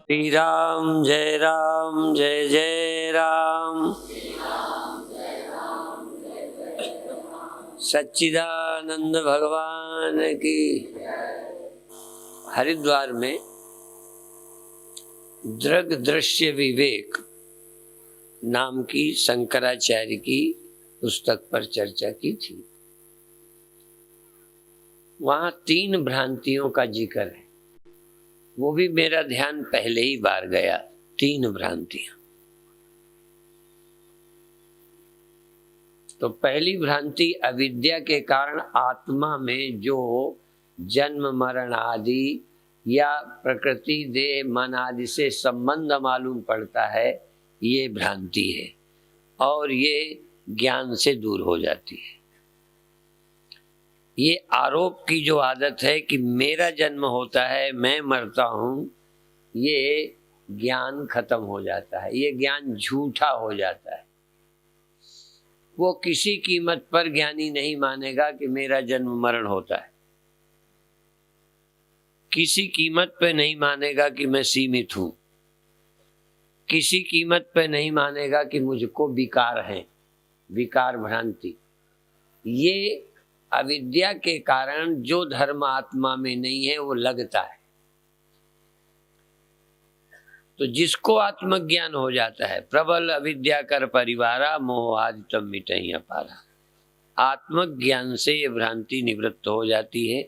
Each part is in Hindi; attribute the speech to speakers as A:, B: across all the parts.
A: श्री राम जय जय राम। सच्चिदानंद भगवान की। हरिद्वार में दृग दृश्य विवेक नाम की शंकराचार्य की पुस्तक पर चर्चा की थी। वहां 3 भ्रांतियों का जिक्र है। वो भी मेरा ध्यान पहले ही बार गया। 3 भ्रांतियां। तो पहली भ्रांति, अविद्या के कारण आत्मा में जो जन्म मरण आदि या प्रकृति देह मन आदि से संबंध मालूम पड़ता है, ये भ्रांति है और ये ज्ञान से दूर हो जाती है। ये आरोप की जो आदत है कि मेरा जन्म होता है, मैं मरता हूँ, ये ज्ञान खत्म हो जाता है। ये ज्ञान झूठा हो जाता है। वो किसी कीमत पर ज्ञानी नहीं मानेगा कि मेरा जन्म मरण होता है। किसी कीमत पे नहीं मानेगा कि मैं सीमित हूं। किसी कीमत पे नहीं मानेगा कि मुझको विकार है, विकार भ्रांति। ये अविद्या के कारण जो धर्म आत्मा में नहीं है वो लगता है। तो जिसको आत्मज्ञान हो जाता है, प्रबल अविद्या कर परिवारा मोह आदि तम मिटहि अपारा, आत्मज्ञान से ये भ्रांति निवृत्त हो जाती है,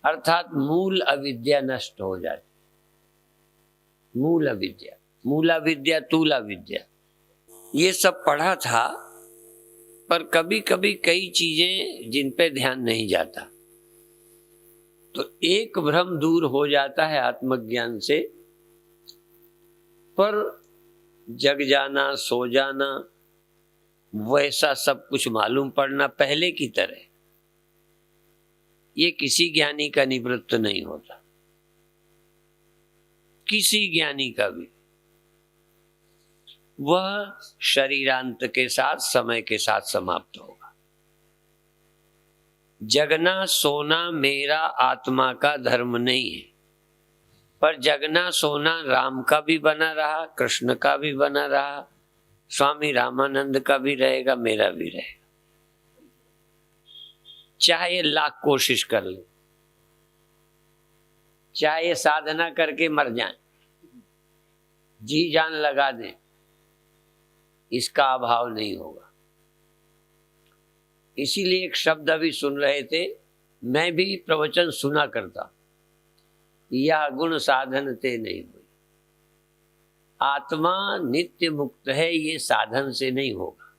A: अर्थात मूल अविद्या नष्ट हो जाती। मूल अविद्या, मूला विद्या तूला विद्या, ये सब पढ़ा था, पर कभी कभी कई चीजें जिन पे ध्यान नहीं जाता, तो एक भ्रम दूर हो जाता है आत्मज्ञान से। पर जग जाना, सो जाना, वैसा सब कुछ मालूम पड़ना पहले की तरह, ये किसी ज्ञानी का निवृत्त नहीं होता। किसी ज्ञानी का भी। वह शरीरांत के साथ, समय के साथ समाप्त होगा। जगना सोना मेरा आत्मा का धर्म नहीं है, पर जगना सोना राम का भी बना रहा, कृष्ण का भी बना रहा, स्वामी रामानंद का भी रहेगा, मेरा भी रहेगा। चाहे लाख कोशिश कर ले, चाहे साधना करके मर जाए, जी जान लगा दें, इसका अभाव नहीं होगा। इसीलिए एक शब्द अभी सुन रहे थे, मैं भी प्रवचन सुना करता, यह गुण साधन ते नहीं हुई। आत्मा नित्य मुक्त है, ये साधन से नहीं होगा।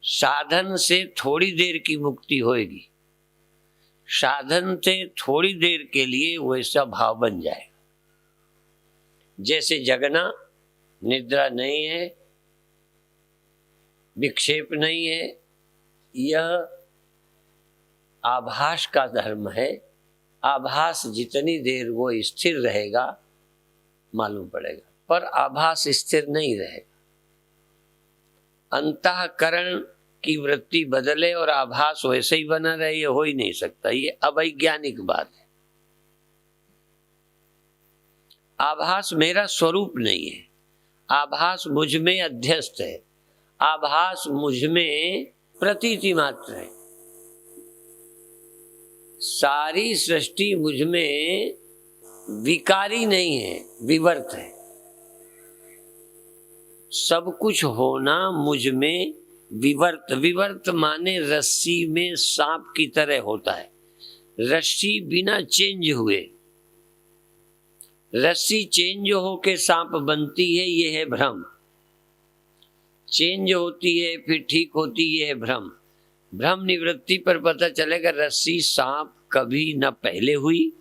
A: साधन से थोड़ी देर की मुक्ति होगी, साधन से थोड़ी देर के लिए वैसा भाव बन जाएगा। जैसे जगना, निद्रा नहीं है, विक्षेप नहीं है, यह आभास का धर्म है। आभास जितनी देर वो स्थिर रहेगा मालूम पड़ेगा, पर आभास स्थिर नहीं रहेगा। अंतःकरण की वृत्ति बदले और आभास वैसे ही बना रहे, ये हो ही नहीं सकता। ये अवैज्ञानिक बात है। आभास मेरा स्वरूप नहीं है। आभास मुझ में अध्यस्त है। आभास मुझ में प्रतीति मात्र है। सारी सृष्टि मुझ में विकारी नहीं है, विवर्त है। सब कुछ होना मुझ में विवर्त, विवर्त माने रस्सी में सांप की तरह होता है। रस्सी बिना चेंज हुए, रस्सी चेंज होके सांप बनती है, ये है भ्रम। चेंज होती है फिर ठीक होती है, भ्रम। भ्रम निवृत्ति पर पता चलेगा रस्सी सांप कभी न पहले हुई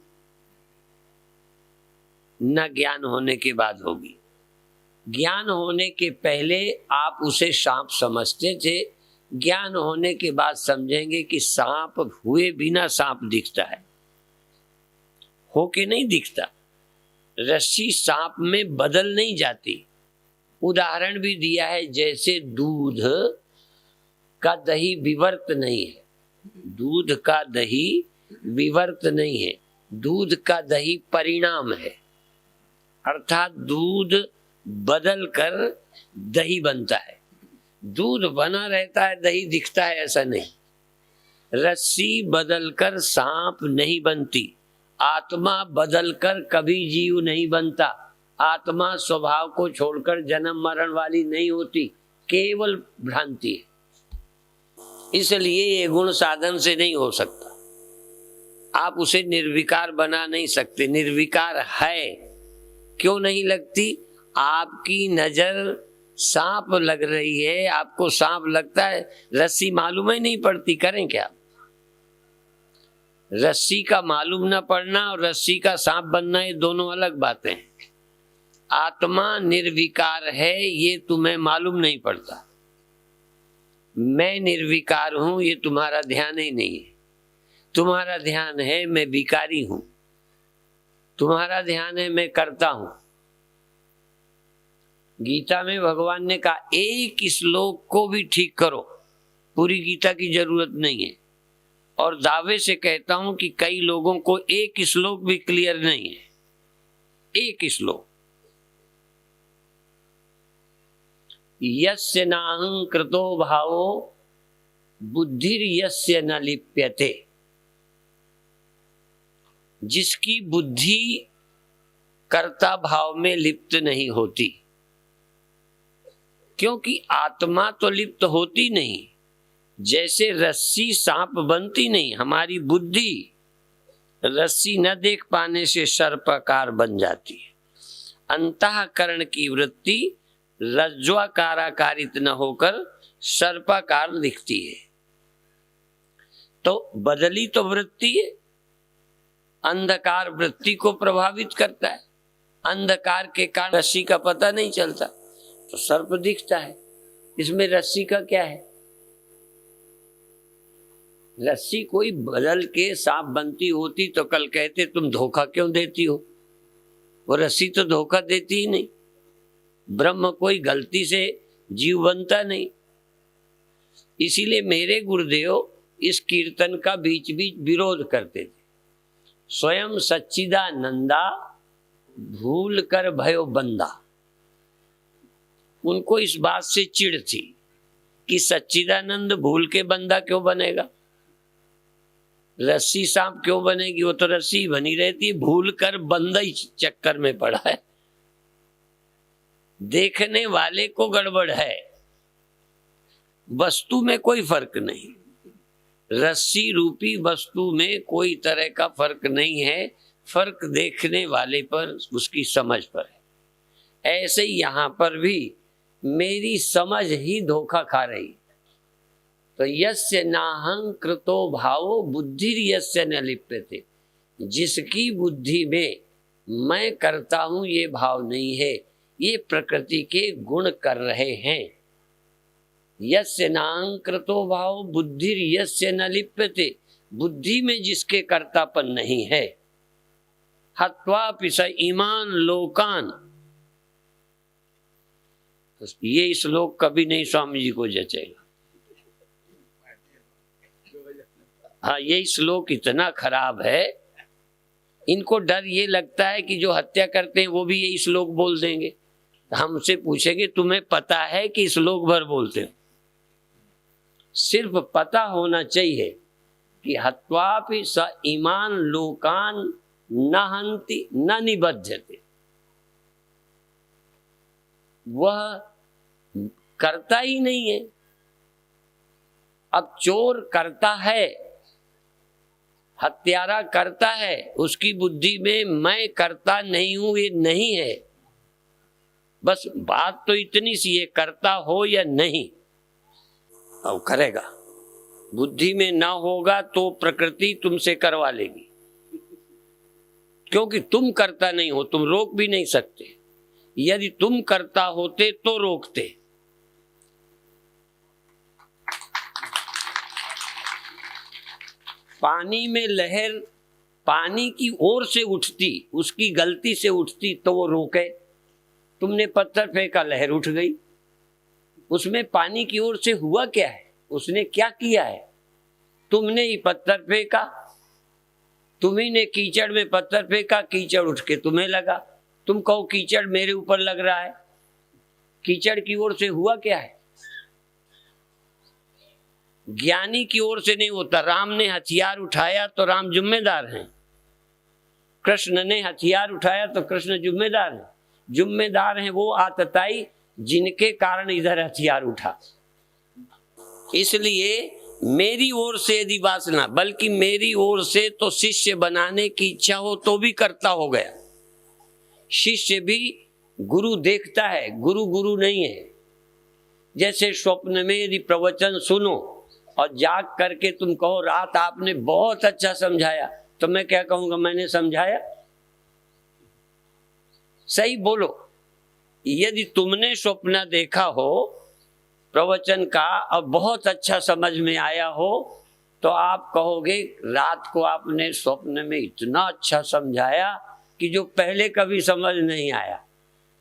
A: न ज्ञान होने के बाद होगी। ज्ञान होने के पहले आप उसे सांप समझते थे, ज्ञान होने के बाद समझेंगे कि सांप हुए बिना सांप दिखता है, होके नहीं दिखता। रस्सी सांप में बदल नहीं जाती। उदाहरण भी दिया है, जैसे दूध का दही विवर्त नहीं है, दूध का दही विवर्त नहीं है, दूध का दही परिणाम है, अर्थात दूध बदल कर दही बनता है। दूध बना रहता है, दही दिखता है, ऐसा नहीं। रस्सी बदलकर सांप नहीं बनती, आत्मा बदलकर कभी जीव नहीं बनता। आत्मा स्वभाव को छोड़कर जन्म मरण वाली नहीं होती, केवल भ्रांति है। इसलिए ये गुण साधन से नहीं हो सकता। आप उसे निर्विकार बना नहीं सकते। निर्विकार है, क्यों नहीं लगती? आपकी नजर सांप लग रही है, आपको सांप लगता है, रस्सी मालूम ही नहीं पड़ती, करें क्या? रस्सी का मालूम ना पड़ना और रस्सी का सांप बनना, ये दोनों अलग बातें हैं। आत्मा निर्विकार है, ये तुम्हें मालूम नहीं पड़ता। मैं निर्विकार हूं, ये तुम्हारा ध्यान ही नहीं है। तुम्हारा ध्यान है मैं विकारी हूं, तुम्हारा ध्यान है मैं करता हूं। गीता में भगवान ने कहा एक श्लोक को भी ठीक करो, पूरी गीता की जरूरत नहीं है। और दावे से कहता हूं कि कई लोगों को एक श्लोक भी क्लियर नहीं है। एक श्लोक, यस्य नाहं कृतो भावो बुद्धिर्यस्य न लिप्यते। जिसकी बुद्धि कर्ता भाव में लिप्त नहीं होती, क्योंकि आत्मा तो लिप्त होती नहीं। जैसे रस्सी सांप बनती नहीं, हमारी बुद्धि रस्सी न देख पाने से सर्पाकार बन जाती है। अंतःकरण की वृत्ति रज्ज्वाकाराकारित न होकर सर्पाकार दिखती है। तो बदली तो वृत्ति है, अंधकार वृत्ति को प्रभावित करता है। अंधकार के कारण रस्सी का पता नहीं चलता, तो सर्प दिखता है। इसमें रस्सी का क्या है? रस्सी कोई बदल के सांप बनती होती तो कल कहते तुम धोखा क्यों देती हो। वो रस्सी तो धोखा देती ही नहीं। ब्रह्म कोई गलती से जीव बनता नहीं। इसीलिए मेरे गुरुदेव इस कीर्तन का बीच बीच विरोध करते थे। स्वयं सच्चिदानंदा भूल कर भयो बंदा। उनको इस बात से चिढ़ थी कि सच्चिदानंद भूल के बंदा क्यों बनेगा, रस्सी सांप क्यों बनेगी? वो तो रस्सी बनी रहती है, भूल कर बंदा ही चक्कर में पड़ा है। देखने वाले को गड़बड़ है, वस्तु में कोई फर्क नहीं। रस्सी रूपी वस्तु में कोई तरह का फर्क नहीं है, फर्क देखने वाले पर, उसकी समझ पर है। ऐसे ही यहां पर भी मेरी समझ ही धोखा खा रही। तो यस्य नाहं कृतो भावो बुद्धिर्यस्य न लिप्यते। जिसकी बुद्धि में मैं करता हूं ये भाव नहीं है, ये प्रकृति के गुण कर रहे हैं। यस्य नाहं कृतो भाव बुद्धिर्यस्य न लिप्यते। बुद्धि में जिसके कर्तापन नहीं है। हत्वापि स ईमान लोकान। ये श्लोक कभी नहीं स्वामी जी को जचेगा। हाँ, ये श्लोक इतना खराब है, इनको डर ये लगता है कि जो हत्या करते हैं वो भी यही श्लोक बोल देंगे। हमसे पूछेंगे तुम्हें पता है कि श्लोक भर बोलते हो? सिर्फ पता होना चाहिए कि हत्वापि स ईमान लोकान न हन्ति न निबध्यते। वह करता ही नहीं है। अब चोर करता है, हत्यारा करता है, उसकी बुद्धि में मैं करता नहीं हूं ये नहीं है। बस बात तो इतनी सी है, करता हो या नहीं, अब करेगा। बुद्धि में ना होगा तो प्रकृति तुमसे करवा लेगी, क्योंकि तुम करता नहीं हो, तुम रोक भी नहीं सकते। यदि तुम करता होते तो रोकते। पानी में लहर पानी की ओर से उठती, उसकी गलती से उठती तो वो रोके। तुमने पत्थर फेंका, लहर उठ गई। उसमें पानी की ओर से हुआ क्या है? उसने क्या किया है? तुमने ही पत्थर फेंका, तुम्ही ने कीचड़ में पत्थर फेंका, कीचड़ उठ के तुम्हें लगा। तुम कहो कीचड़ मेरे ऊपर लग रहा है, कीचड़ की ओर से हुआ क्या है? ज्ञानी की ओर से नहीं होता। राम ने हथियार उठाया तो राम जिम्मेदार हैं, कृष्ण ने हथियार उठाया तो कृष्ण जिम्मेदार हैं। जिम्मेदार हैं वो आतताई जिनके कारण इधर हथियार उठा। इसलिए मेरी ओर से यदि वासना, बल्कि मेरी ओर से तो शिष्य बनाने की इच्छा हो तो भी करता हो गया। शिष्य भी गुरु देखता है, गुरु गुरु नहीं है। जैसे स्वप्न में यदि प्रवचन सुनो और जाग करके तुम कहो रात आपने बहुत अच्छा समझाया, तो मैं क्या कहूंगा? मैंने समझाया? सही बोलो। यदि तुमने स्वप्न देखा हो प्रवचन का और बहुत अच्छा समझ में आया हो, तो आप कहोगे रात को आपने स्वप्न में इतना अच्छा समझाया कि जो पहले कभी समझ नहीं आया।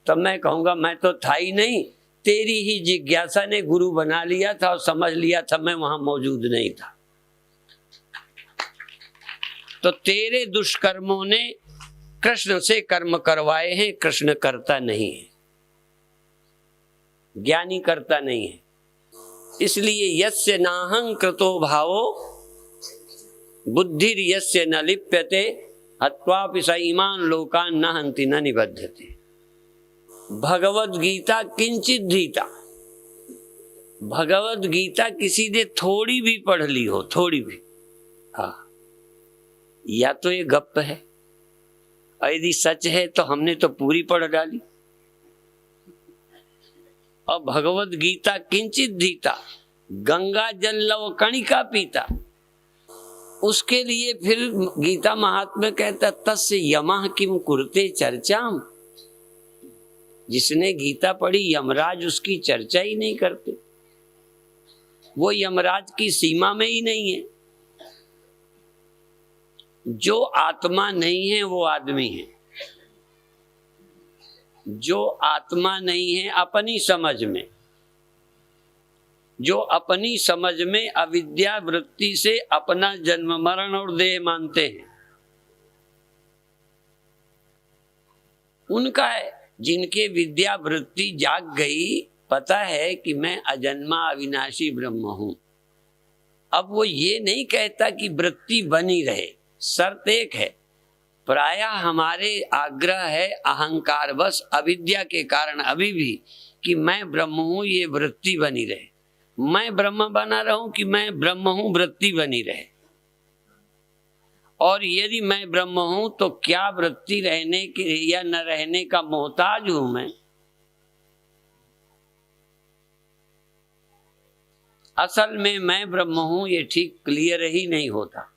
A: तब मैं कहूँगा मैं तो था ही नहीं, तेरी ही जिज्ञासा ने गुरु बना लिया था और समझ लिया था, मैं वहां मौजूद नहीं था। तो तेरे दुष्कर्मों ने कृष्ण से कर्म करवाए हैं, कृष्ण करता नहीं है, ज्ञानी करता नहीं है। इसलिए यस्य नाहं कृतो भावो बुद्धिर यस्य न लिप्यते हत्वापि स इमान् लोकान् न हन्ति न निबध्यते। भगवद गीता किंचित धीता। भगवद गीता किसी ने थोड़ी भी पढ़ ली हो, थोड़ी भी, हाँ, या तो ये गप्प है, और यदि सच है तो हमने तो पूरी पढ़ डाली। और भगवद गीता किंचित धीता, गंगा जल लव कणिका पीता। उसके लिए फिर गीता महात्म्य कहता तस्य यमः किम कुरुते चर्चाम। जिसने गीता पढ़ी यमराज उसकी चर्चा ही नहीं करते, वो यमराज की सीमा में ही नहीं है। जो आत्मा नहीं है वो आदमी है। जो आत्मा नहीं है अपनी समझ में, जो अपनी समझ में अविद्या वृत्ति से अपना जन्म मरण और देह मानते हैं, उनका है। जिनके विद्या वृत्ति जाग गई, पता है कि मैं अजन्मा अविनाशी ब्रह्म हूं, अब वो ये नहीं कहता कि वृत्ति बनी रहे। शर्त एक है, प्रायः हमारे आग्रह है अहंकार बस अविद्या के कारण अभी भी कि मैं ब्रह्म हूं, ये वृत्ति बनी रहे। मैं ब्रह्म बना रहूं कि मैं ब्रह्म हूं, वृत्ति बनी रहे। और यदि मैं ब्रह्म हूं तो क्या वृत्ति रहने के या न रहने का मोहताज हूं मैं? असल में मैं ब्रह्म हूं ये ठीक क्लियर ही नहीं होता।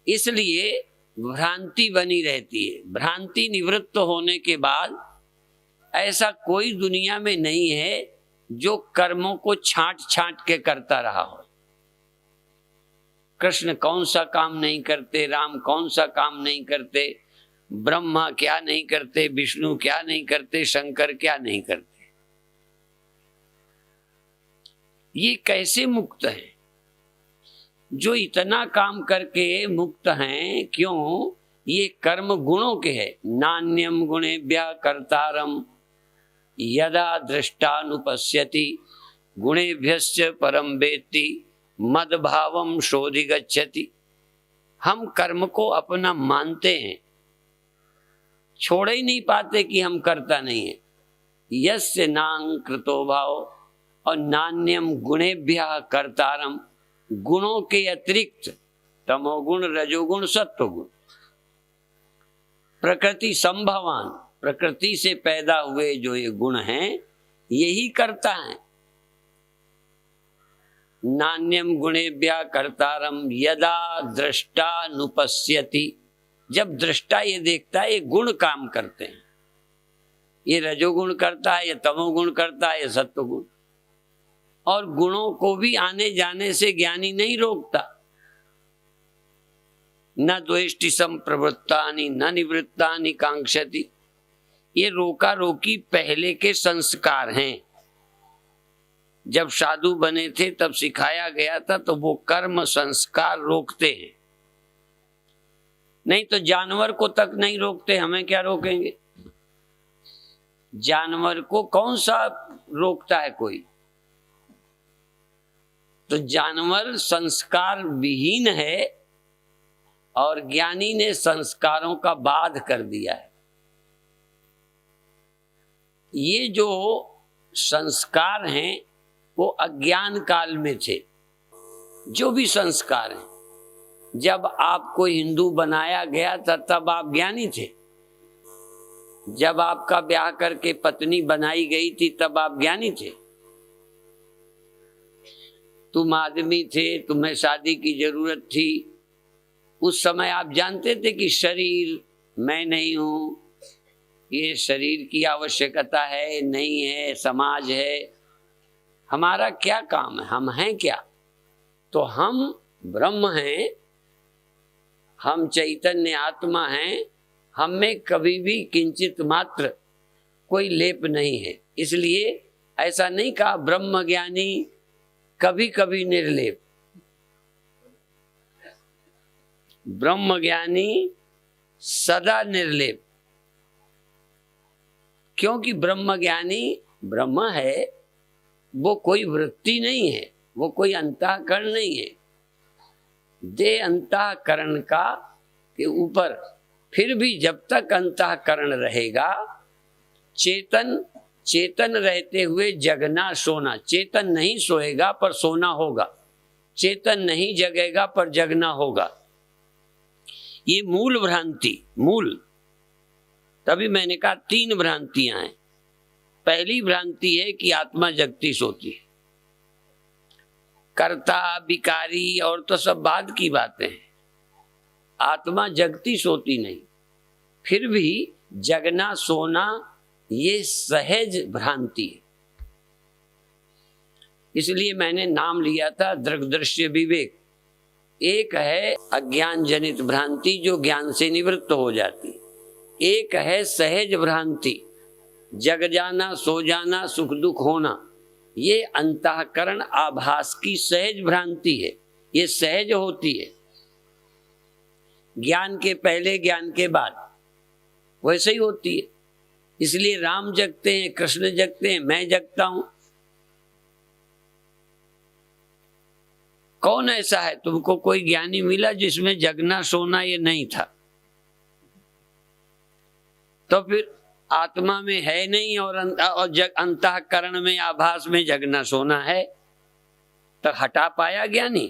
A: इसलिए भ्रांति बनी रहती है। भ्रांति निवृत्त होने के बाद ऐसा कोई दुनिया में नहीं है जो कर्मों को छांट छांट के करता रहा हो। कृष्ण कौन सा काम नहीं करते, राम कौन सा काम नहीं करते, ब्रह्मा क्या नहीं करते, विष्णु क्या नहीं करते, शंकर क्या नहीं करते। ये कैसे मुक्त हैं? जो इतना काम करके मुक्त हैं, क्यों? ये कर्म गुणों के है। नान्यम गुणेभ्यः कर्तारम यदा दृष्टानुपश्यति गुणेभ्यश्च परम वेत्ति मद भावम शोधिगच्छति। हम कर्म को अपना मानते हैं, छोड़ ही नहीं पाते कि हम करता नहीं है। यस्य नां कृतो भाव और नान्यम गुणेभ्यः कर्तारम, गुणों के अतिरिक्त तमोगुण रजोगुण सत्वगुण, प्रकृति संभवान, प्रकृति से पैदा हुए जो ये गुण हैं यही करता है। नान्यम गुणेभ्यः कर्तारम यदा दृष्टानुपश्यति। जब दृष्टा ये देखता है ये गुण काम करते हैं, ये रजोगुण करता है, ये तमोगुण करता है, ये सत्वगुण। और गुणों को भी आने जाने से ज्ञानी नहीं रोकता। न द्वेष्टि संप्रवृत्तानि न निवृत्तानि कांक्षति। ये रोका रोकी पहले के संस्कार हैं। जब साधु बने थे तब सिखाया गया था, तो वो कर्म संस्कार रोकते हैं। नहीं तो जानवर को तक नहीं रोकते, हमें क्या रोकेंगे? जानवर को कौन सा रोकता है कोई? तो जानवर संस्कार विहीन है और ज्ञानी ने संस्कारों का बाध कर दिया है। ये जो संस्कार हैं वो अज्ञान काल में थे। जो भी संस्कार हैं, जब आपको हिंदू बनाया गया था तब आप ज्ञानी थे। जब आपका ब्याह करके पत्नी बनाई गई थी तब आप ज्ञानी थे। तुम आदमी थे, तुम्हें शादी की जरूरत थी। उस समय आप जानते थे कि शरीर मैं नहीं हूं, ये शरीर की आवश्यकता है, नहीं है, समाज है। हमारा क्या काम है? हम हैं क्या? तो हम ब्रह्म हैं, हम चैतन्य आत्मा हैं। हम में कभी भी किंचित मात्र कोई लेप नहीं है। इसलिए ऐसा नहीं कहा ब्रह्म ज्ञानी कभी कभी निर्लेप। ब्रह्म ज्ञानी सदा निर्लेप। क्योंकि ब्रह्म ज्ञानी ब्रह्म है, वो कोई वृत्ति नहीं है, वो कोई अंतःकरण नहीं है। देह अंतःकरण का के ऊपर, फिर भी जब तक अंतःकरण रहेगा, चेतन रहते हुए जगना सोना। चेतन नहीं सोएगा पर सोना होगा, चेतन नहीं जगेगा पर जगना होगा। ये मूल भ्रांति, मूल। तभी मैंने कहा 3 भ्रांतियां हैं। पहली भ्रांति है कि आत्मा जगती सोती है। कर्ता विकारी और तो सब बाद की बातें हैं। आत्मा जगती सोती नहीं। फिर भी जगना सोना ये सहज भ्रांति है। इसलिए मैंने नाम लिया था दृग्दृश्य विवेक। एक है अज्ञान जनित भ्रांति जो ज्ञान से निवृत्त हो जाती, एक है सहज भ्रांति, जग जाना, सो जाना, सुख दुख होना। ये अंतःकरण आभास की सहज भ्रांति है। ये सहज होती है, ज्ञान के पहले ज्ञान के बाद वैसे ही होती है। इसलिए राम जगते हैं, कृष्ण जगते हैं, मैं जगता हूं। कौन ऐसा है? तुमको कोई ज्ञानी मिला जिसमें जगना सोना ये नहीं था? तो फिर आत्मा में है नहीं और अंतःकरण में आभास में जगना सोना है, तो हटा पाया ज्ञानी?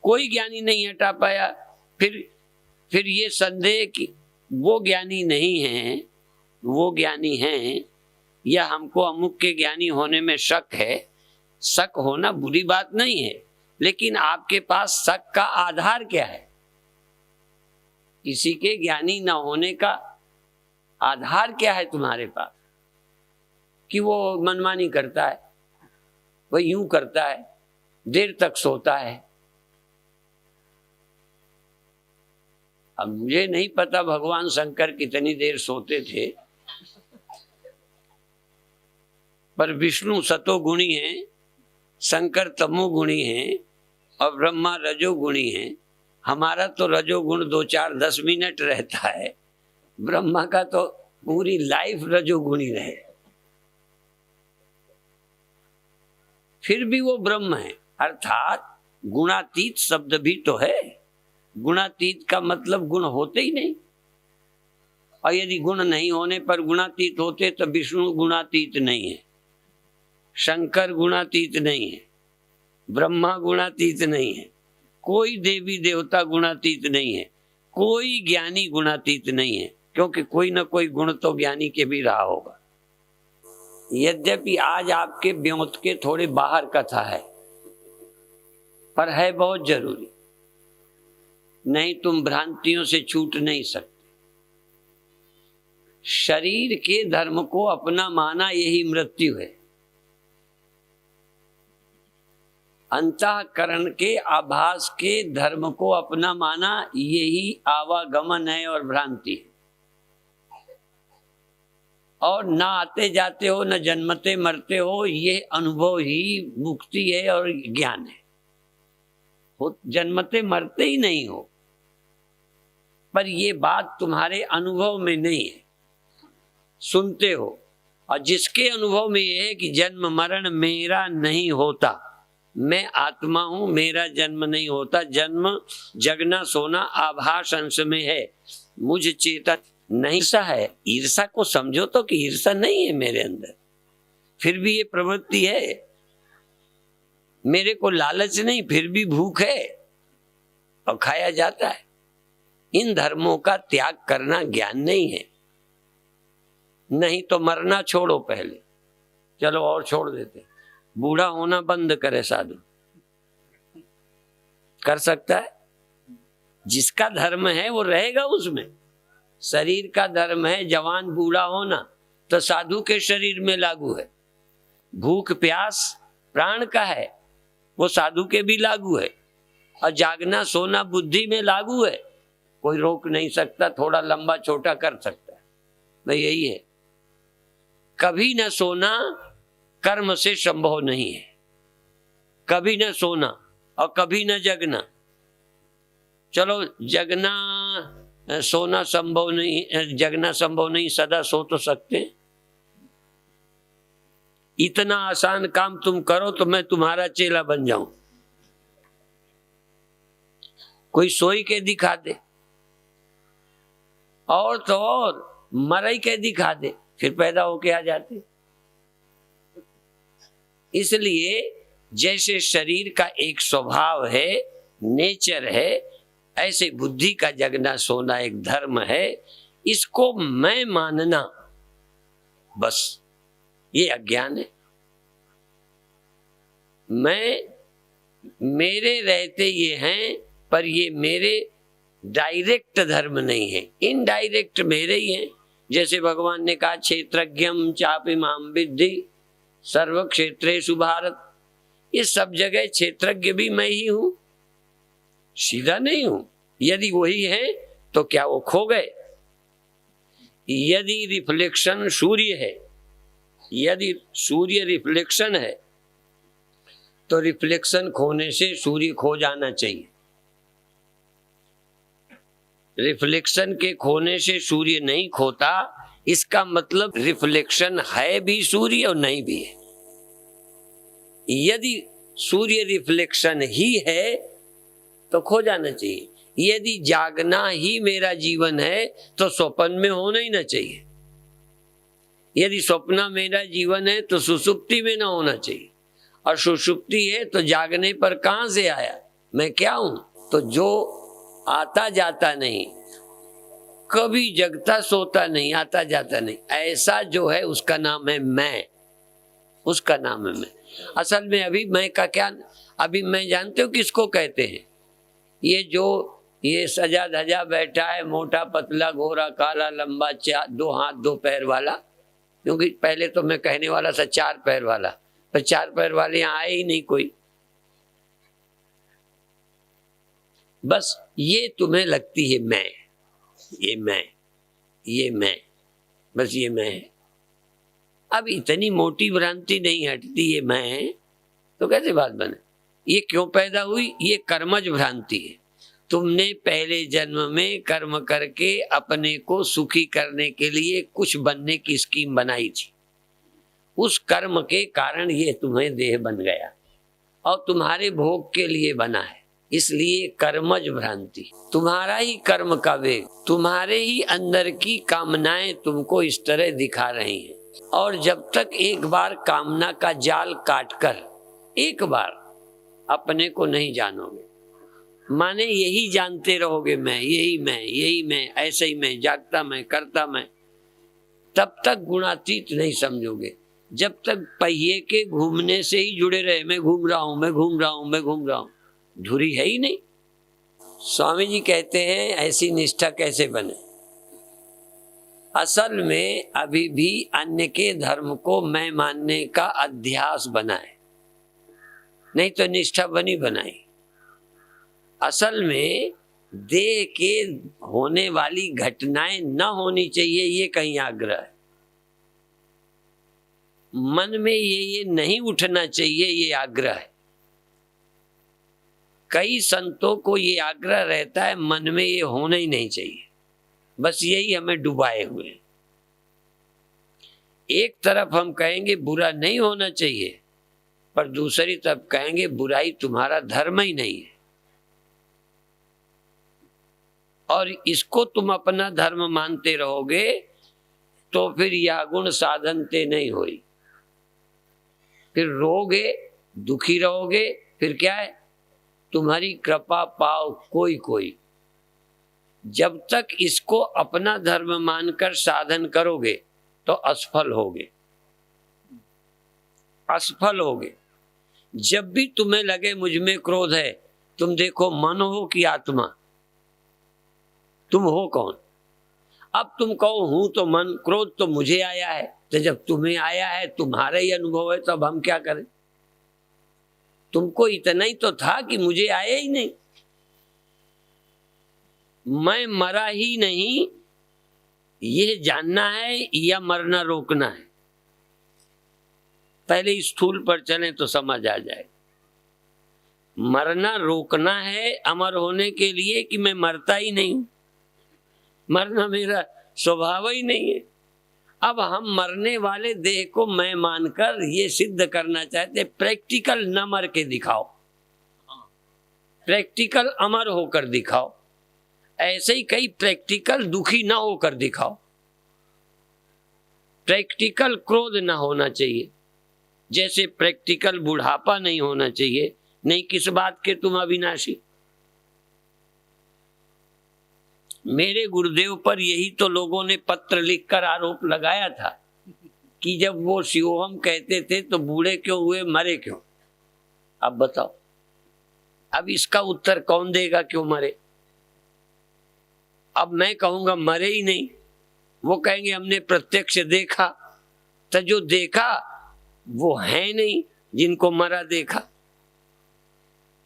A: कोई ज्ञानी नहीं हटा पाया। फिर ये संदेह कि वो ज्ञानी नहीं है, वो ज्ञानी हैं, या हमको अमुक के ज्ञानी होने में शक है। शक होना बुरी बात नहीं है, लेकिन आपके पास शक का आधार क्या है? किसी के ज्ञानी न होने का आधार क्या है तुम्हारे पास? कि वो मनमानी करता है, वो यूं करता है, देर तक सोता है। अब मुझे नहीं पता भगवान शंकर कितनी देर सोते थे, पर विष्णु सतोगुणी हैं, शंकर तमोगुणी हैं और ब्रह्मा रजोगुणी हैं। हमारा तो रजोगुण 2, 4, 10 मिनट रहता है, ब्रह्मा का तो पूरी लाइफ रजोगुणी रहे। फिर भी वो ब्रह्म है, अर्थात गुणातीत शब्द भी तो है। गुणातीत का मतलब गुण होते ही नहीं, और यदि गुण नहीं होने पर गुणातीत होते तो विष्णु गुणातीत नहीं है, शंकर गुणातीत नहीं है, ब्रह्मा गुणातीत नहीं है, कोई देवी देवता गुणातीत नहीं है, कोई ज्ञानी गुणातीत नहीं है, क्योंकि कोई ना कोई गुण तो ज्ञानी के भी रहा होगा। यद्यपि आज आपके ब्योत के थोड़े बाहर कथा है, पर है बहुत जरूरी। नहीं तुम भ्रांतियों से छूट नहीं सकते। शरीर के धर्म को अपना माना यही मृत्यु है। अंतःकरण के आभास के धर्म को अपना माना यही आवागमन है और भ्रांति है। और ना आते जाते हो, न जन्मते मरते हो, ये अनुभव ही मुक्ति है और ज्ञान है। जन्मते मरते ही नहीं हो, पर ये बात तुम्हारे अनुभव में नहीं है, सुनते हो। और जिसके अनुभव में ये है कि जन्म मरण मेरा नहीं होता, मैं आत्मा हूं, मेरा जन्म नहीं होता, जन्म जगना सोना आभास अंश में है, मुझ चेतन नहीं सा है। ईर्षा को समझो तो कि ईर्षा नहीं है मेरे अंदर, फिर भी ये प्रवृत्ति है। मेरे को लालच नहीं, फिर भी भूख है और खाया जाता है। इन धर्मों का त्याग करना ज्ञान नहीं है। नहीं तो मरना छोड़ो पहले, चलो और छोड़ देते, बूढ़ा होना बंद करे साधु, कर सकता है। जिसका धर्म है वो रहेगा उसमें। शरीर का धर्म है जवान बूढ़ा होना, तो साधु के शरीर में लागू है। भूख प्यास प्राण का है, वो साधु के भी लागू है। और जागना सोना बुद्धि में लागू है, कोई रोक नहीं सकता, थोड़ा लंबा छोटा कर सकता है। भाई यही है, कभी न सोना कर्म से संभव नहीं है, कभी न सोना और कभी न जगना। चलो जगना सोना संभव नहीं, जगना संभव नहीं, सदा सो तो सकते हैं। इतना आसान काम तुम करो तो मैं तुम्हारा चेला बन जाऊं। कोई सोई के दिखा दे, और तो और मरई के दिखा दे, फिर पैदा होके आ जाते। इसलिए जैसे शरीर का एक स्वभाव है, नेचर है, ऐसे बुद्धि का जगना सोना एक धर्म है। इसको मैं मानना, बस ये अज्ञान है। मैं मेरे रहते ये हैं, पर ये मेरे डायरेक्ट धर्म नहीं है, इनडायरेक्ट मेरे ही हैं। जैसे भगवान ने कहा क्षेत्रज्ञम चापिमां विद्धि सर्व क्षेत्रेषु भारत, ये सब जगह क्षेत्रज्ञ भी मैं ही हूं, सीधा नहीं हूं। यदि वही है तो क्या वो खो गए? यदि रिफ्लेक्शन सूर्य है, यदि सूर्य रिफ्लेक्शन है, तो रिफ्लेक्शन खोने से सूर्य खो जाना चाहिए। रिफ्लेक्शन के खोने से सूर्य नहीं खोता, इसका मतलब रिफ्लेक्शन है भी सूर्य और नहीं भी है। यदि सूर्य रिफ्लेक्शन ही है तो खो जाना चाहिए। यदि जागना ही मेरा जीवन है तो स्वप्न में होना ही ना चाहिए। यदि स्वप्न मेरा जीवन है तो सुषुप्ति में ना होना चाहिए, और सुषुप्ति है तो जागने पर कहां से आया, मैं क्या हूं? तो जो आता जाता नहीं, कभी जगता सोता नहीं, आता जाता नहीं, ऐसा जो है उसका नाम है मैं, उसका नाम है मैं। असल में अभी मैं का क्या, अभी मैं जानते हो किसको कहते हैं? ये जो ये सजा धजा बैठा है, मोटा पतला गोरा काला लंबा, दो हाथ दो पैर वाला, क्योंकि पहले तो मैं कहने वाला था चार पैर वाला, पर चार पैर वाले यहाँ आए ही नहीं कोई। बस ये तुम्हें लगती है मैं, ये मैं, ये मैं, बस ये मैं है। अब इतनी मोटी भ्रांति नहीं हटती ये मैं है तो कैसे बात बने? ये क्यों पैदा हुई? ये कर्मज भ्रांति है। तुमने पहले जन्म में कर्म करके अपने को सुखी करने के लिए कुछ बनने की स्कीम बनाई थी, उस कर्म के कारण ये तुम्हें देह बन गया और तुम्हारे भोग के लिए बना है, इसलिए कर्मज भ्रांति। तुम्हारा ही कर्म का वेग, तुम्हारे ही अंदर की कामनाएं तुमको इस तरह दिखा रही हैं। और जब तक एक बार कामना का जाल काटकर एक बार अपने को नहीं जानोगे, माने यही जानते रहोगे मैं, यही मैं, यही मैं, ऐसे ही मैं, जागता मैं, करता मैं, तब तक गुणातीत नहीं समझोगे। जब तक पहिए के घूमने से ही जुड़े रहे, मैं घूम रहा हूं, मैं घूम रहा हूं, मैं घूम रहा हूं, धुरी है ही नहीं। स्वामी जी कहते हैं ऐसी निष्ठा कैसे बने? असल में अभी भी अन्य के धर्म को मैं मानने का अध्यास बना है, नहीं तो निष्ठा बनी बनाई। असल में देह के होने वाली घटनाएं न होनी चाहिए, ये कहीं आग्रह है। मन में ये नहीं उठना चाहिए, ये आग्रह है। कई संतों को ये आग्रह रहता है मन में ये होना ही नहीं चाहिए, बस यही हमें डुबाए हुए हैं। एक तरफ हम कहेंगे बुरा नहीं होना चाहिए, पर दूसरी तरफ कहेंगे बुराई तुम्हारा धर्म ही नहीं है, और इसको तुम अपना धर्म मानते रहोगे तो फिर यह गुण साधनते नहीं होई, फिर रोगे, दुखी रहोगे, फिर क्या है, तुम्हारी कृपा पाओ कोई कोई। जब तक इसको अपना धर्म मानकर साधन करोगे तो असफल होगे, असफल होगे। जब भी तुम्हें लगे मुझ में क्रोध है, तुम देखो मन हो कि आत्मा, तुम हो कौन। अब तुम कहो हूं तो मन, क्रोध तो मुझे आया है, तो जब तुम्हें आया है, तुम्हारा ही अनुभव है, तो अब हम क्या करें। तुमको इतना ही तो था कि मुझे आया ही नहीं, मैं मरा ही नहीं, यह जानना है या मरना रोकना है। पहले स्थूल पर चलें तो समझ आ जाए। मरना रोकना है अमर होने के लिए कि मैं मरता ही नहीं, मरना मेरा स्वभाव ही नहीं है। अब हम मरने वाले देह को मैं मानकर ये सिद्ध करना चाहते, प्रैक्टिकल न मर के दिखाओ, प्रैक्टिकल अमर होकर दिखाओ। ऐसे ही कई प्रैक्टिकल दुखी ना होकर दिखाओ। प्रैक्टिकल क्रोध ना होना चाहिए, जैसे प्रैक्टिकल बुढ़ापा नहीं होना चाहिए। नहीं, किस बात के तुम अविनाशी। मेरे गुरुदेव पर यही तो लोगों ने पत्र लिखकर आरोप लगाया था कि जब वो शिवोहम कहते थे तो बूढ़े क्यों हुए, मरे क्यों। अब बताओ, अब इसका उत्तर कौन देगा क्यों मरे। अब मैं कहूंगा मरे ही नहीं, वो कहेंगे हमने प्रत्यक्ष देखा। तो जो देखा वो है नहीं जिनको मरा देखा।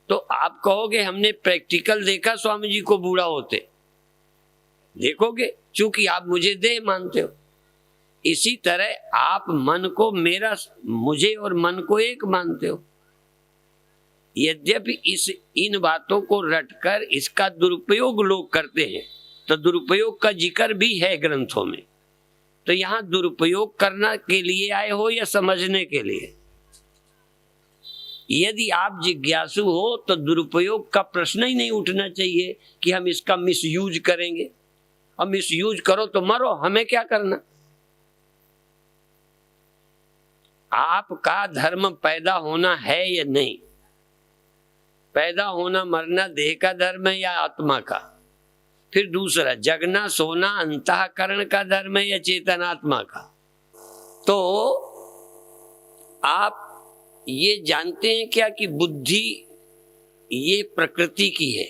A: तो आप कहोगे हमने प्रैक्टिकल देखा स्वामी जी को बूढ़ा होते, देखोगे, चूंकि आप मुझे देह मानते हो। इसी तरह आप मन को मेरा, मुझे और मन को एक मानते हो। यद्यपि इन बातों को रटकर इसका दुरुपयोग लोग करते हैं, तो दुरुपयोग का जिक्र भी है ग्रंथों में। तो यहां दुरुपयोग करना के लिए आए हो या समझने के लिए। यदि आप जिज्ञासु हो तो दुरुपयोग का प्रश्न ही नहीं उठना चाहिए कि हम इसका मिसयूज करेंगे। अब मिसयूज करो तो मरो, हमें क्या करना। आपका धर्म पैदा होना है या नहीं, पैदा होना मरना देह का धर्म है या आत्मा का। फिर दूसरा, जगना सोना अंतःकरण का धर्म है या चेतनात्मा का। तो आप ये जानते हैं क्या कि बुद्धि ये प्रकृति की है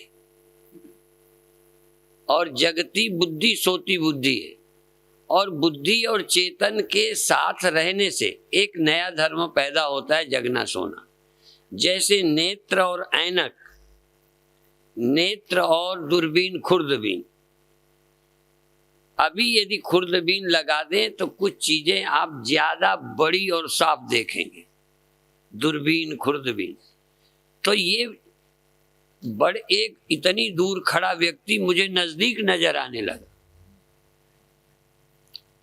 A: और जगती बुद्धि सोती बुद्धि है, और बुद्धि और चेतन के साथ रहने से एक नया धर्म पैदा होता है, जगना सोना। जैसे नेत्र और ऐनक, नेत्र और दूरबीन खुर्दबीन। अभी यदि खुर्दबीन लगा दें तो कुछ चीजें आप ज्यादा बड़ी और साफ देखेंगे, दूरबीन खुर्दबीन। तो ये बड़े, एक इतनी दूर खड़ा व्यक्ति मुझे नजदीक नजर आने लगा।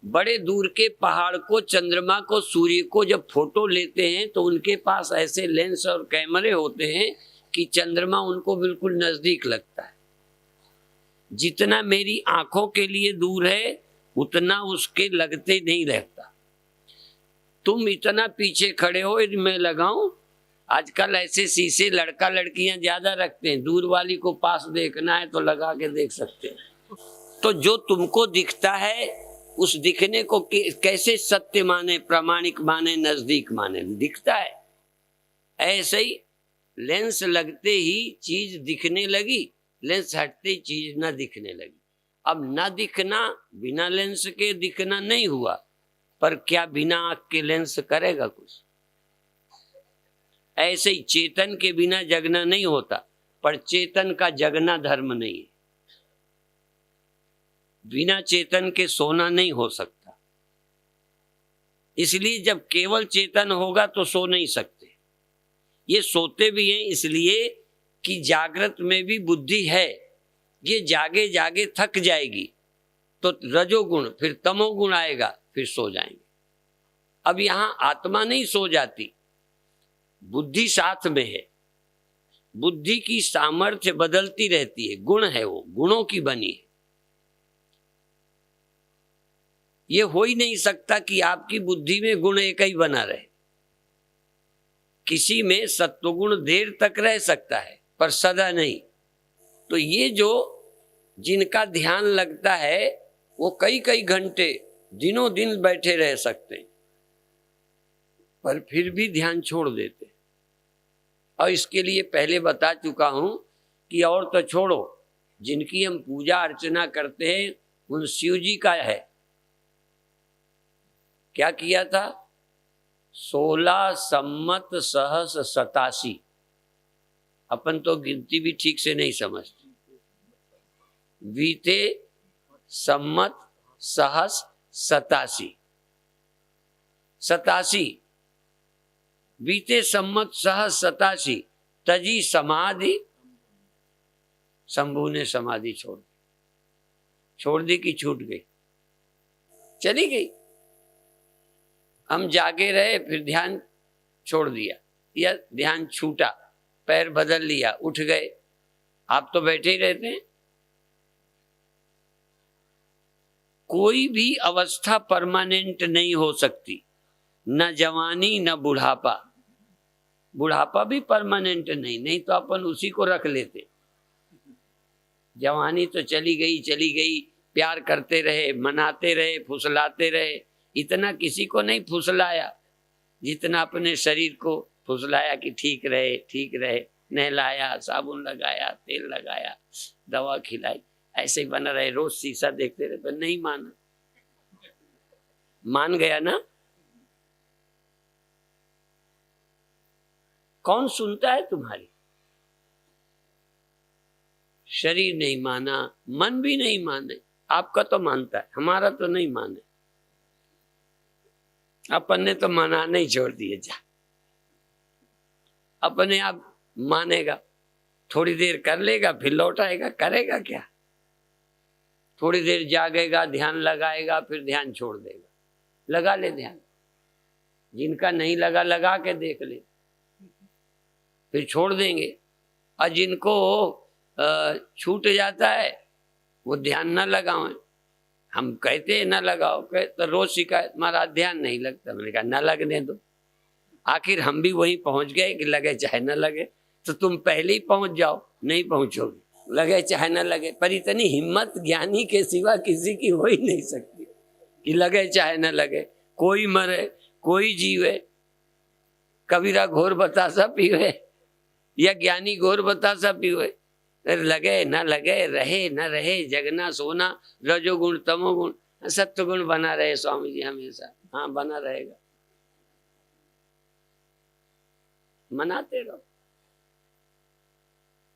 A: बड़े दूर के पहाड़ को, चंद्रमा को, सूर्य को जब फोटो लेते हैं तो उनके पास ऐसे लेंस और कैमरे होते हैं कि चंद्रमा उनको बिल्कुल नजदीक लगता है। जितना मेरी आंखों के लिए दूर है उतना उसके लगते नहीं रहता। तुम इतना पीछे खड़े हो, यदि मैं लगाऊं, आजकल ऐसे शीशे लड़का लड़कियां ज्यादा रखते हैं, दूर वाली को पास देखना है तो लगा के देख सकते हैं। तो जो तुमको दिखता है उस दिखने को कैसे सत्य माने, प्रामाणिक माने, नजदीक माने, दिखता है। ऐसे ही लेंस लगते ही चीज दिखने लगी, लेंस हटते ही चीज ना दिखने लगी। अब ना दिखना बिना लेंस के दिखना नहीं हुआ, पर क्या बिना आंख के लेंस करेगा कुछ। ऐसे ही चेतन के बिना जगना नहीं होता, पर चेतन का जगना धर्म नहीं है। बिना चेतन के सोना नहीं हो सकता। इसलिए जब केवल चेतन होगा तो सो नहीं सकते। ये सोते भी हैं इसलिए कि जागृत में भी बुद्धि है, ये जागे जागे थक जाएगी तो रजोगुण, फिर तमोगुण आएगा, फिर सो जाएंगे। अब यहां आत्मा नहीं सो जाती, बुद्धि साथ में है। बुद्धि की सामर्थ्य बदलती रहती है, गुण है, वो गुणों की बनी है। ये हो ही नहीं सकता कि आपकी बुद्धि में गुण एक ही बना रहे। किसी में सत्वगुण देर तक रह सकता है पर सदा नहीं। तो ये जो जिनका ध्यान लगता है वो कई कई घंटे दिनों दिन बैठे रह सकते हैं, पर फिर भी ध्यान छोड़ देते। और इसके लिए पहले बता चुका हूं कि और तो छोड़ो, जिनकी हम पूजा अर्चना करते हैं उन शिव जी का है, क्या किया था, 16 सम्मत सहस 87। अपन तो गिनती भी ठीक से नहीं समझते। बीते सम्मत सहस 87 बीते सम्मत सहस 87 तजी समाधि, शंभू ने समाधि छोड़ दी कि छूट गई, चली गई। हम जागे रहे, फिर ध्यान छोड़ दिया या ध्यान छूटा, पैर बदल लिया, उठ गए। आप तो बैठे ही रहते हैं। कोई भी अवस्था परमानेंट नहीं हो सकती, न जवानी न बुढ़ापा। बुढ़ापा भी परमानेंट नहीं तो अपन उसी को रख लेते। जवानी तो चली गई, प्यार करते रहे, मनाते रहे, फुसलाते रहे। इतना किसी को नहीं फुसलाया जितना अपने शरीर को फुसलाया कि ठीक रहे। नहलाया, साबुन लगाया, तेल लगाया, दवा खिलाई, ऐसे ही बना रहे। रोज शीशा देखते रहे, पर नहीं माना। मान गया ना? कौन सुनता है तुम्हारी? शरीर नहीं माना, मन भी नहीं माने। आपका तो मानता है, हमारा तो नहीं माने। अपन ने तो मनाने ही छोड़ दिए। जा अपने आप मानेगा, थोड़ी देर कर लेगा, फिर लौट आएगा। करेगा क्या? थोड़ी देर जागेगा, ध्यान लगाएगा, फिर ध्यान छोड़ देगा। लगा ले ध्यान, जिनका नहीं लगा के देख ले, फिर छोड़ देंगे। और जिनको छूट जाता है वो ध्यान न लगाओ। हम कहते हैं न लगाओ, तो रोज शिकायत, हमारा ध्यान नहीं लगता। मैंने कहा न लगने दो। आखिर हम भी वहीं पहुंच गए कि लगे चाहे न लगे। तो तुम पहले ही पहुंच जाओ, नहीं पहुंचोगे, लगे चाहे न लगे। पर इतनी हिम्मत ज्ञानी के सिवा किसी की हो ही नहीं सकती कि लगे चाहे न लगे। कोई मरे, कोई जीवे, कबीरा घोर बतासा पीवे या ज्ञानी घोर बतासा पीवे, लगे न लगे, रहे न रहे, जगना सोना, रजोगुण तमोगुण, सत्वगुण बना रहे स्वामी जी हमेशा। हाँ, बना रहेगा। मनाते रहो।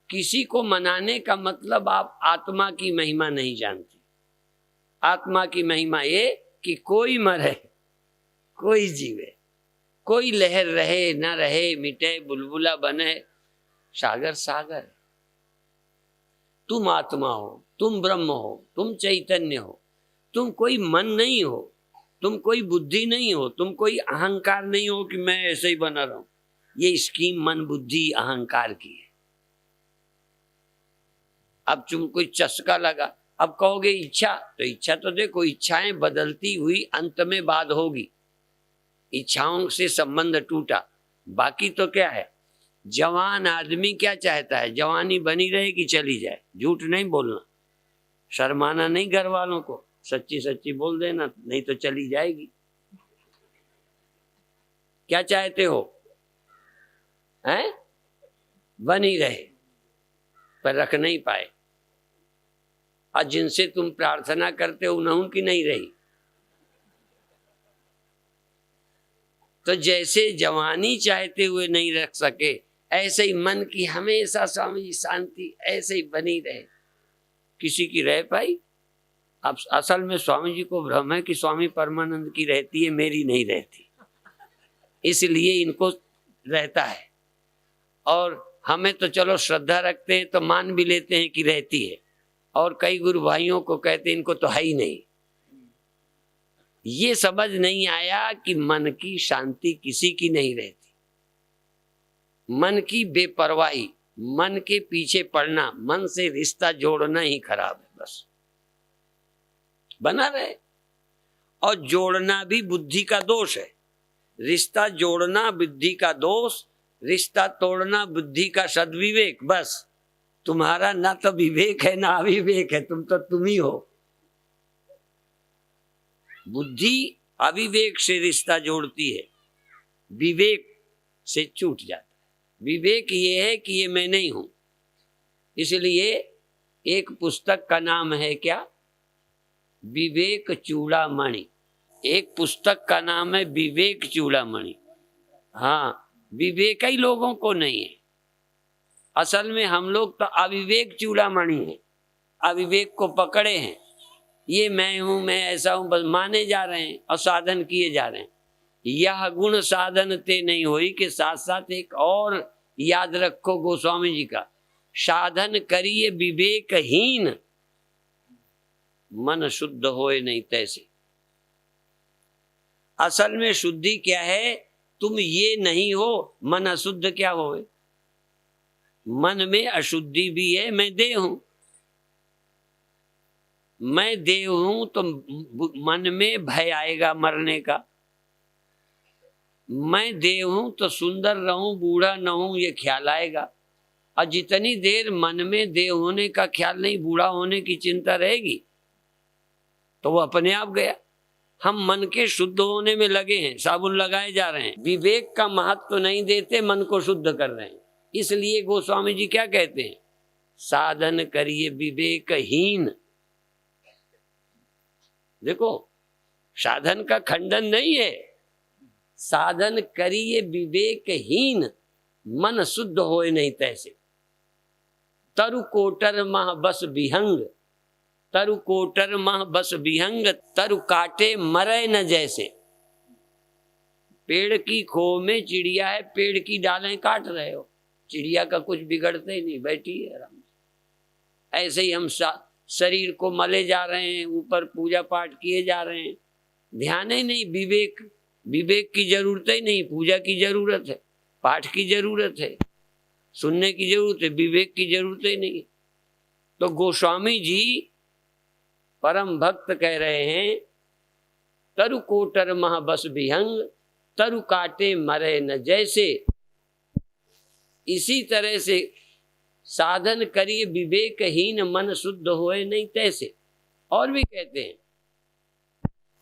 A: किसी को मनाने का मतलब आप आत्मा की महिमा नहीं जानते। आत्मा की महिमा ये कि कोई मरे, कोई जीवे, कोई लहर रहे न रहे, मिटे बुलबुला बने, सागर सागर। तुम आत्मा हो, तुम ब्रह्म हो, तुम चैतन्य हो। तुम कोई मन नहीं हो, तुम कोई बुद्धि नहीं हो, तुम कोई अहंकार नहीं हो कि मैं ऐसे ही बना रहा हूं। ये स्कीम मन बुद्धि अहंकार की है। अब तुम कोई चस्का लगा, अब कहोगे इच्छा, तो इच्छा तो देखो, इच्छाएं बदलती हुई अंत में बाद होगी। इच्छाओं से संबंध टूटा, बाकी तो क्या है। जवान आदमी क्या चाहता है, जवानी बनी रहे कि चली जाए। झूठ नहीं बोलना, शर्माना नहीं घर वालों को, सच्ची सच्ची बोल देना, नहीं तो चली जाएगी। क्या चाहते हो? हैं? बनी रहे, पर रख नहीं पाए। और जिनसे तुम प्रार्थना करते हो उनकी नहीं रही। तो जैसे जवानी चाहते हुए नहीं रख सके, ऐसे ही मन की हमेशा स्वामी जी शांति ऐसे ही बनी रहे। किसी की रह पाई? अब असल में स्वामी जी को भ्रम है कि स्वामी परमानंद की रहती है, मेरी नहीं रहती, इसलिए इनको रहता है। और हमें तो चलो श्रद्धा रखते हैं तो मान भी लेते हैं कि रहती है, और कई गुरु भाइयों को कहते हैं इनको तो है ही नहीं। ये समझ नहीं आया कि मन की शांति किसी की नहीं रहती। मन की बेपरवाही, मन के पीछे पड़ना, मन से रिश्ता जोड़ना ही खराब है। बस बना रहे, और जोड़ना भी बुद्धि का दोष है। रिश्ता जोड़ना बुद्धि का दोष, रिश्ता तोड़ना बुद्धि का सद्विवेक। बस तुम्हारा ना तो विवेक है ना अविवेक है, तुम ही हो। बुद्धि अविवेक से रिश्ता जोड़ती है, विवेक से छूट जाता है। विवेक ये है कि ये मैं नहीं हूं। इसलिए एक पुस्तक का नाम है क्या? विवेक चूड़ामणि। एक पुस्तक का नाम है विवेक चूड़ामणि। हाँ, विवेक ही लोगों को नहीं है। असल में हम लोग तो अविवेक चूड़ामणि हैं, अविवेक को पकड़े हैं। ये मैं हूं, मैं ऐसा हूं, बस माने जा रहे हैं और साधन किए जा रहे हैं। यह गुण साधन ते नहीं होई के साथ साथ एक और याद रखो गोस्वामी जी का, साधन करिए विवेकहीन, मन शुद्ध होए नहीं तैसे। असल में शुद्धि क्या है? तुम ये नहीं हो, मन अशुद्ध क्या होए? मन में अशुद्धि भी है। मैं देह हूं, मैं देह हूं तो मन में भय आएगा मरने का। मैं देह हूं तो सुंदर रहूं, बूढ़ा न हूं, ये ख्याल आएगा। और जितनी देर मन में देह होने का ख्याल नहीं, बूढ़ा होने की चिंता रहेगी, तो वो अपने आप गया। हम मन के शुद्ध होने में लगे हैं, साबुन लगाए जा रहे हैं, विवेक का महत्व तो नहीं देते, मन को शुद्ध कर रहे हैं। इसलिए गोस्वामी जी क्या कहते हैं? साधन करिए विवेकहीन। देखो, साधन का खंडन नहीं है, साधन करिए विवेकहीन, मन शुद्ध होए नहीं तैसे। तरु कोटर मह बस विहंग, तरु कोटर मह बस विहंग, तरु काटे मरे न जैसे। पेड़ की खो में चिड़िया है, पेड़ की डालें काट रहे हो, चिड़िया का कुछ बिगड़ता ही नहीं, बैठी है आराम से। ऐसे ही हम शरीर को मले जा रहे हैं, ऊपर पूजा पाठ किए जा रहे हैं, ध्यान ही नहीं। विवेक की जरूरत ही नहीं, पूजा की जरूरत है, पाठ की जरूरत है, सुनने की जरूरत है, विवेक की जरूरत ही नहीं। तो गोस्वामी जी परम भक्त कह रहे हैं, तरु कोटर मह बस विहंग, तरु काटे मरे न जैसे। इसी तरह से साधन करिए विवेकहीन, मन शुद्ध होए नहीं तैसे। और भी कहते हैं,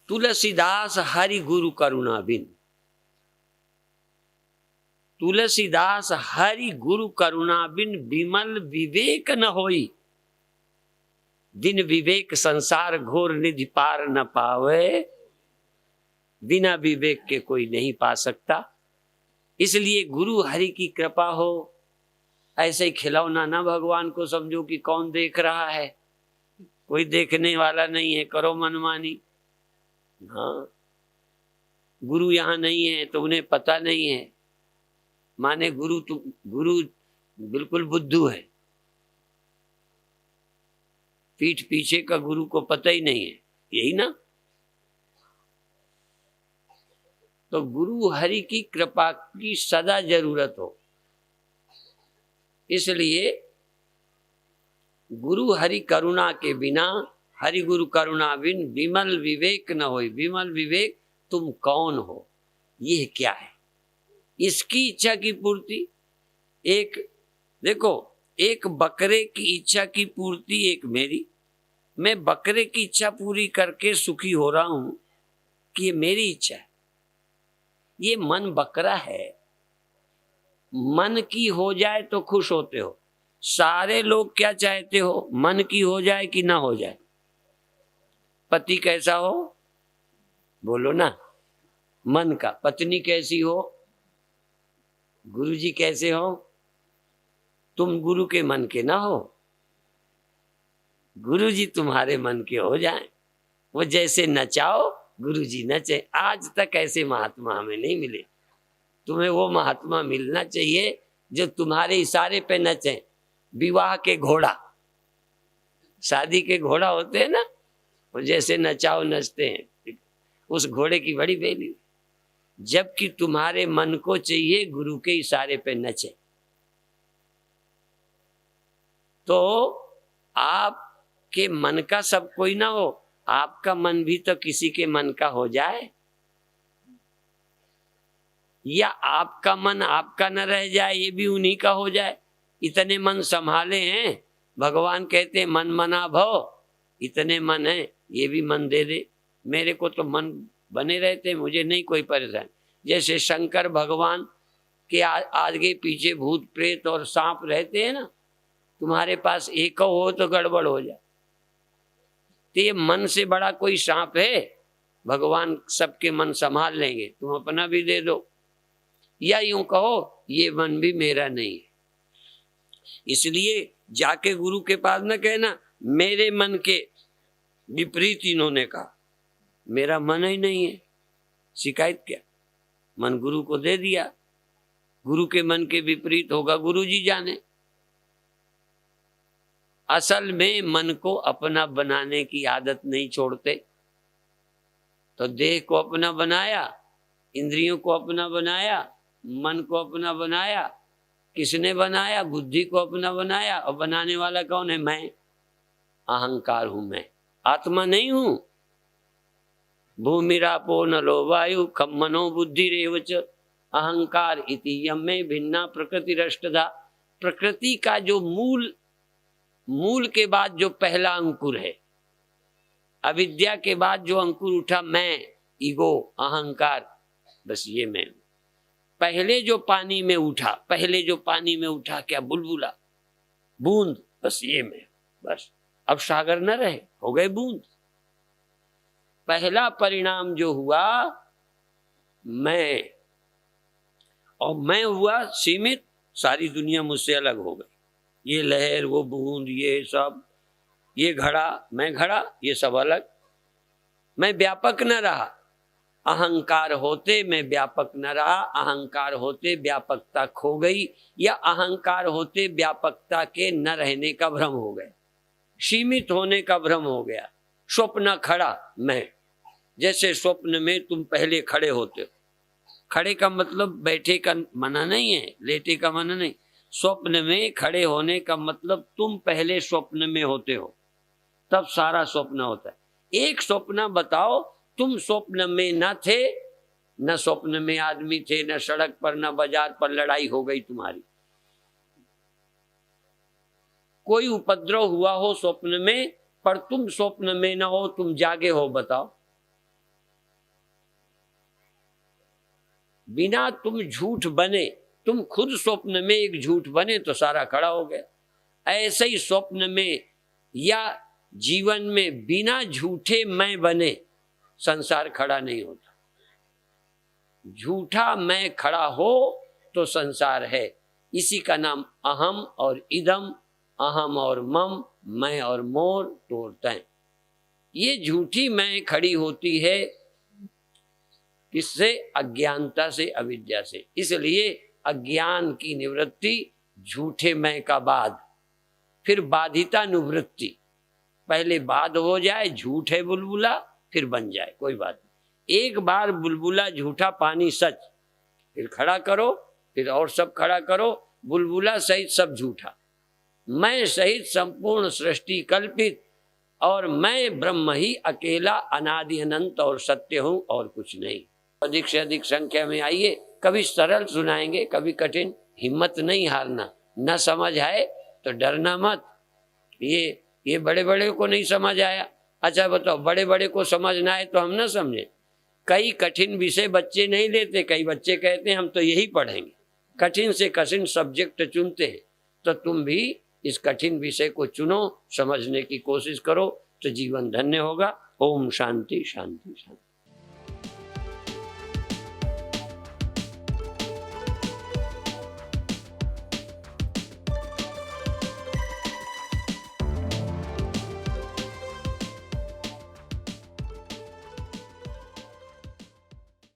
A: तुलसीदास हरि गुरु करुणा बिन, तुलसीदास हरि गुरु करुणा बिन, विमल विवेक न होई, दिन विवेक संसार घोर निधि पार न पावे। बिना विवेक के कोई नहीं पा सकता। इसलिए गुरु हरि की कृपा हो, ऐसे ही खिलौना ना भगवान को समझो कि कौन देख रहा है, कोई देखने वाला नहीं है, करो मनमानी। हाँ, गुरु यहाँ नहीं है तो उन्हें पता नहीं है, माने गुरु बिल्कुल बुद्धू है, पीठ पीछे का गुरु को पता ही नहीं है, यही ना। तो गुरु हरि की कृपा की सदा जरूरत हो। इसलिए गुरु हरि करुणा के बिना, हरि गुरु करुणा बिन, विमल विवेक न होई। विमल विवेक, तुम कौन हो, ये क्या है, इसकी इच्छा की पूर्ति। एक देखो, एक बकरे की इच्छा की पूर्ति, एक मेरी। मैं बकरे की इच्छा पूरी करके सुखी हो रहा हूं कि ये मेरी इच्छा है। ये मन बकरा है, मन की हो जाए तो खुश होते हो। सारे लोग क्या चाहते हो? मन की हो जाए कि ना हो जाए। पति कैसा हो बोलो ना, मन का। पत्नी कैसी हो, गुरुजी कैसे हो। तुम गुरु के मन के ना हो, गुरुजी तुम्हारे मन के हो जाएं। वो जैसे नचाओ गुरुजी नचे। आज तक ऐसे महात्मा हमें नहीं मिले, तुम्हें वो महात्मा मिलना चाहिए जो तुम्हारे इशारे पे नचे। विवाह के घोड़ा, शादी के घोड़ा होते हैं ना, वो जैसे नचाओ नचते हैं, उस घोड़े की बड़ी वैल्यू। जबकि तुम्हारे मन को चाहिए गुरु के इशारे पे नचे। तो आपके मन का सब कोई ना हो, आपका मन भी तो किसी के मन का हो जाए, या आपका मन आपका न रह जाए, ये भी उन्हीं का हो जाए। इतने मन संभाले हैं, भगवान कहते हैं मन मना भव, इतने मन है, ये भी मन दे दे। मेरे को तो मन बने रहते, मुझे नहीं कोई परेशानी। जैसे शंकर भगवान के आगे पीछे भूत प्रेत और सांप रहते हैं ना, तुम्हारे पास एक हो तो गड़बड़ हो जाए। तो ये मन से बड़ा कोई सांप है? भगवान सबके मन संभाल लेंगे, तुम अपना भी दे दो। या यूं कहो ये मन भी मेरा नहीं है। इसलिए जाके गुरु के पास न कहना मेरे मन के विपरीत इन्होंने कहा, मेरा मन ही नहीं है। शिकायत क्या, मन गुरु को दे दिया, गुरु के मन के विपरीत होगा गुरु जी जाने। असल में मन को अपना बनाने की आदत नहीं छोड़ते। तो देह को अपना बनाया, इंद्रियों को अपना बनाया, मन को अपना बनाया। किसने बनाया? बुद्धि को अपना बनाया। और बनाने वाला कौन है? मैं। अहंकार हूं मैं, आत्मा नहीं हूं। भूमिरापो नलो वायु खम मनो बुद्धि रेवच अहंकार इति यम में भिन्ना प्रकृति रष्टधा। प्रकृति का जो मूल के बाद जो पहला अंकुर है, अविद्या के बाद जो अंकुर उठा मैं, ईगो, अहंकार, बस ये मैं हूं। पहले जो पानी में उठा क्या? बुलबुला, बूंद, बस ये मैं। बस अब सागर न रहे, हो गए बूंद। पहला परिणाम जो हुआ मैं, और मैं हुआ सीमित, सारी दुनिया मुझसे अलग हो गई। ये लहर, वो बूंद, ये सब, ये घड़ा, मैं घड़ा, ये सब अलग। मैं व्यापक न रहा। अहंकार होते मैं व्यापक न रहा, अहंकार होते व्यापकता खो गई, या अहंकार होते व्यापकता के न रहने का भ्रम हो गया, सीमित होने का भ्रम हो गया। स्वप्न खड़ा मैं, जैसे स्वप्न में तुम पहले खड़े होते हो। खड़े का मतलब बैठे का मना नहीं है, लेटे का मना नहीं। स्वप्न में खड़े होने का मतलब तुम पहले स्वप्न में होते हो, तब सारा स्वप्न होता है। एक स्वप्न बताओ, तुम स्वप्न में न थे, न स्वप्न में आदमी थे, न सड़क पर, न बाजार पर लड़ाई हो गई तुम्हारी, कोई उपद्रव हुआ हो स्वप्न में, पर तुम स्वप्न में न हो, तुम जागे हो, बताओ। बिना तुम झूठ बने, तुम खुद स्वप्न में एक झूठ बने तो सारा खड़ा हो गया। ऐसे ही स्वप्न में या जीवन में बिना झूठे मैं बने संसार खड़ा नहीं होता। झूठा मैं खड़ा हो तो संसार है। इसी का नाम अहम और इदम, अहम और मम, मैं और मोर तोड़ते हैं। ये झूठी मैं खड़ी होती है किससे? अज्ञानता से, अविद्या से। इसलिए अज्ञान की निवृत्ति झूठे मैं का बाद, फिर बाधिता निवृत्ति। पहले बाद हो जाए, झूठ है बुलबुला, फिर बन जाए, कोई बात नहीं। एक बार बुलबुला झूठा, पानी सच, फिर खड़ा करो, फिर और सब खड़ा करो। बुलबुला सहित सब झूठा, मैं सहित संपूर्ण सृष्टि कल्पित, और मैं ब्रह्म ही अकेला अनादि अनंत और सत्य हूं, और कुछ नहीं। अधिक से अधिक संख्या में आइए। कभी सरल सुनाएंगे, कभी कठिन। हिम्मत नहीं हारना। न समझ आए तो डरना मत। ये बड़े बड़े को नहीं समझ आया, अच्छा बताओ, बड़े बड़े को समझना है तो हम ना समझे। कई कठिन विषय बच्चे नहीं लेते, कई बच्चे कहते हैं हम तो यही पढ़ेंगे। कठिन से कठिन सब्जेक्ट चुनते हैं। तो तुम भी इस कठिन विषय को चुनो, समझने की कोशिश करो, तो जीवन धन्य होगा। ओम शांति शांति शांति।